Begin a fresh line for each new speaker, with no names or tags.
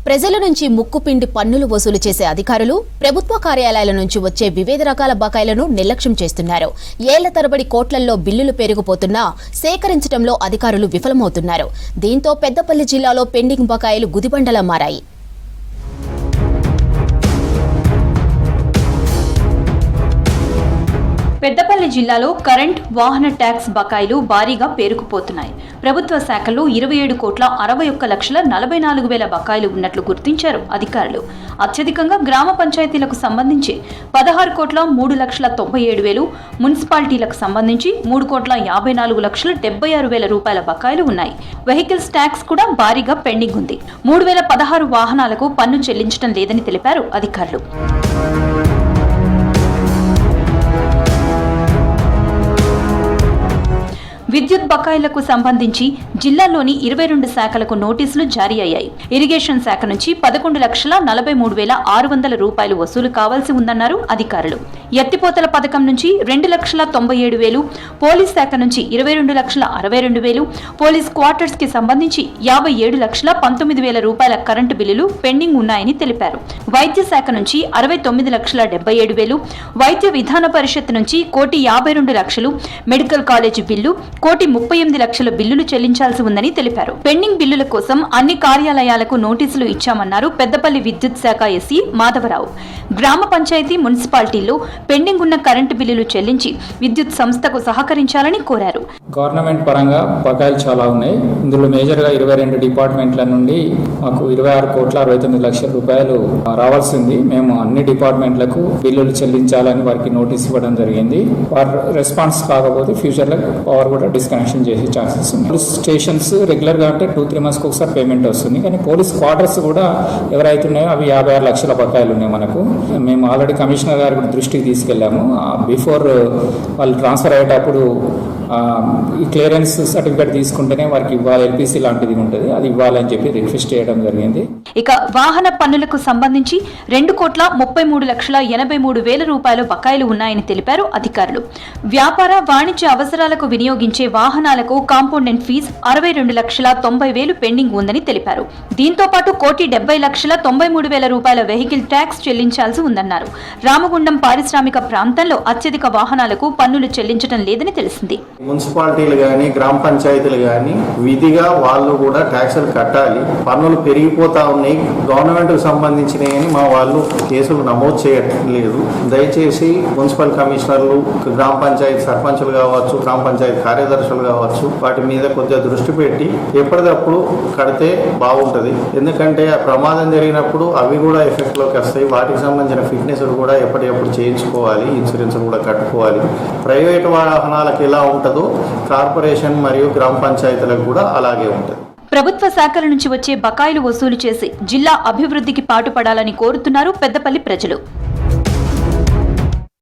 ప్రజల నుంచి ముక్కుపిండి పన్నులు వసూలు చేసే అధికారులు ప్రభుత్వ కార్యాలయాల నుంచి వచ్చే వివిధ రకాల బకాయిలను నిర్లక్ష్యం చేస్తున్నారు. ఏళ్ల తరబడి కోట్లల్లో బిల్లులు పెరిగిపోతున్నా సేకరించడంలో అధికారులు విఫలమవుతున్నారు. దీంతో పెద్దపల్లి జిల్లాలో పెండింగ్ బకాయిలు గుదిబండలా మారాయి.
పెద్దపల్లి జిల్లాలో కరెంట్, వాహన ట్యాక్స్ బకాయిలు భారీగా పేరుకుపోతున్నాయి. ప్రభుత్వ శాఖల్లో 27,61,44,000 బకాయిలు ఉన్నట్లు గుర్తించారు అధికారులు. అత్యధికంగా గ్రామ పంచాయతీలకు సంబంధించి 16,03,97,000, మున్సిపాలిటీలకు సంబంధించి 3,54,76,000 రూపాయల బకాయిలు ఉన్నాయి. వెహికల్స్ ట్యాక్స్ కూడా భారీగా పెండింగ్ ఉంది. 3,016 వాహనాలకు పన్ను చెల్లించడం లేదని తెలిపారు అధికారులు. విద్యుత్ బకాయిలకు సంబంధించి జిల్లాలోని 22 శాఖలకు నోటీసులు జారీ అయ్యాయి. ఇరిగేషన్ శాఖ నుంచి 11,43,600 రూపాయలు వసూలు కావాల్సి ఉందన్నారు అధికారులు. ఎత్తిపోతల పథకం నుంచి 2,97,000, పోలీస్ శాఖ నుంచి 22,62,000, పోలీస్ క్వార్టర్స్ కి సంబంధించి 57,19,000 రూపాయల కరెంటు బిల్లులు పెండింగ్ ఉన్నాయని తెలిపారు. వైద్య శాఖ నుంచి 69,77,000, వైద్య విధాన పరిషత్ నుంచి 1,52,00,000, మెడికల్ కాలేజీ బిల్లు 1,38,00,000 బిల్లులు చెల్లించాల్సి ఉందని తెలిపారు. పెండింగ్ బిల్లుల కోసం అన్ని కార్యాలయాలకు నోటీసులు ఇచ్చామన్నారు పెద్దపల్లి విద్యుత్ శాఖ ఎస్సీ మాధవరావు. గ్రామ పంచాయతీ, మున్సిపాలిటీల్లో పెండింగ్ ఉన్న కరెంటు బిల్లులు చెల్లించి విద్యుత్ సంస్థకు సహకరించాలని కోరారు.
గవర్నమెంట్ పరంగా బకాయిలు చాలా ఉన్నాయి. ఇందులో మేజర్గా 22 డిపార్ట్మెంట్ల నుండి మాకు 26,69,00,000 రూపాయలు రావాల్సింది. మేము అన్ని డిపార్ట్మెంట్లకు బిల్లులు చెల్లించాలని వారికి నోటీస్ ఇవ్వడం జరిగింది. వారు రెస్పాన్స్ కాకపోతే ఫ్యూచర్లో పవర్ కూడా డిస్కనెక్షన్ చేసే ఛాన్సెస్ ఉంది. పోలీస్ స్టేషన్స్ రెగ్యులర్గా అంటే 2-3 months ఒకసారి పేమెంట్ వస్తుంది. కానీ పోలీస్ క్వార్టర్స్ కూడా ఎవరైతే ఉన్నాయో అవి 56 లక్షల బకాయిలు ఉన్నాయి మనకు. మేము ఆల్రెడీ కమిషనర్ గారి దృష్టికి తీసుకెళ్ళాము. బిఫోర్ వాళ్ళు ట్రాన్స్ఫర్ అయ్యేటప్పుడు ఈ క్లియరెన్స్ సర్టిఫికేట్ తీసుకుంటేనే వారికి ఇవ్వాలి, ఎల్పిసి లాంటిది ఉంటుంది, అది ఇవ్వాలని చెప్పి రిక్వెస్ట్ చేయడం జరిగింది.
ఇక వాహన పన్నులకు సంబంధించి 2,33,83,000 రూపాయల బకాయిలు ఉన్నాయని తెలిపారు అధికారులు. వ్యాపార, వాణిజ్య అవసరాలకు వినియోగించే వాహనాలకు కాంపౌండెంట్ ఫీజు 62,90,000 పెండింగ్ ఉందని తెలిపారు. దీంతో పాటు 1,70,93,000 రూపాయల వెహికల్ ట్యాక్స్ చెల్లించాల్సి ఉందన్నారు. రామగుండం పారిశ్రామిక ప్రాంతంలో అత్యధిక వాహనాలకు పన్నులు చెల్లించడం లేదని తెలిసింది.
మున్సిపాలిటీలు కానీ, గ్రామ పంచాయతీలు కానీ విధిగా వాళ్ళు కూడా ట్యాక్సులు కట్టాలి. పన్నులు పెరిగిపోతా ఉన్నాయి. గవర్నమెంట్ కు సంబంధించినవి మా వాళ్ళు కేసులు నమోదు చేయట్లేదు. దయచేసి మున్సిపల్ కమిషనర్లు, గ్రామ పంచాయతీ సర్పంచులు కావచ్చు, గ్రామ పంచాయతీ కార్యదర్శులు కావచ్చు, వాటి మీద కొద్దిగా దృష్టి పెట్టి ఎప్పటికప్పుడు కడితే బాగుంటుంది. ఎందుకంటే ఆ ప్రమాదం జరిగినప్పుడు అవి కూడా ఎఫెక్ట్ లోకి వస్తాయి. వాటికి సంబంధించిన ఫిట్నెస్ కూడా ఎప్పటికప్పుడు చేయించుకోవాలి, ఇన్సూరెన్స్ కూడా కట్టుకోవాలి. ప్రైవేట్ వాహనాలకు ఎలా ఉంటుందో కార్పొరేషన్ మరియు గ్రామ పంచాయతీలకు కూడా అలాగే ఉంటుంది.
ప్రభుత్వ శాఖల నుంచి వచ్చే బకాయిలు వసూలు చేసి జిల్లా అభివృద్ధికి పాటుపడాలని కోరుతున్నారు పెద్దపల్లి ప్రజలు.